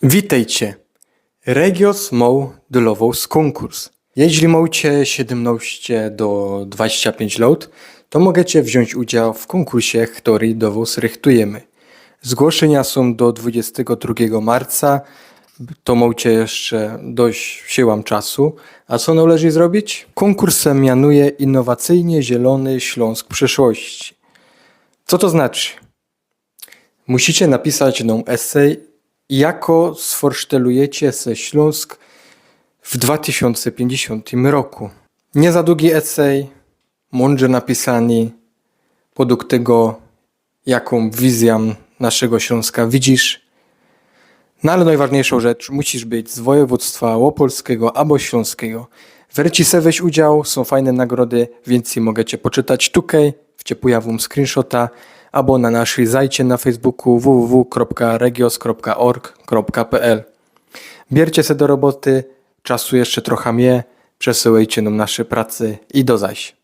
Witajcie. Regios mał dolową konkurs. Jeśli macie 17 do 25 lat, to możecie wziąć udział w konkursie, który do was rychtujemy. Zgłoszenia są do 22 marca, to macie jeszcze dość siłam czasu. A co należy zrobić? Konkurs mianuje Innowacyjnie Zielony Śląsk Przyszłości. Co to znaczy? Musicie napisać nam esej, jako sforsztelujecie se Śląsk w 2050 roku. Nie za długi esej, mądrze napisany, podług tego, jaką wizję naszego Śląska widzisz. No ale najważniejszą rzecz, musisz być z województwa opolskiego albo śląskiego. Werci se weź udział, są fajne nagrody, więcej możecie poczytać tutaj, wcie pojawią screenshota, albo na naszej zajcie na Facebooku www.regios.org.pl. Bierzcie se do roboty, czasu jeszcze trochę przesyłajcie nam nasze prace i do zaś.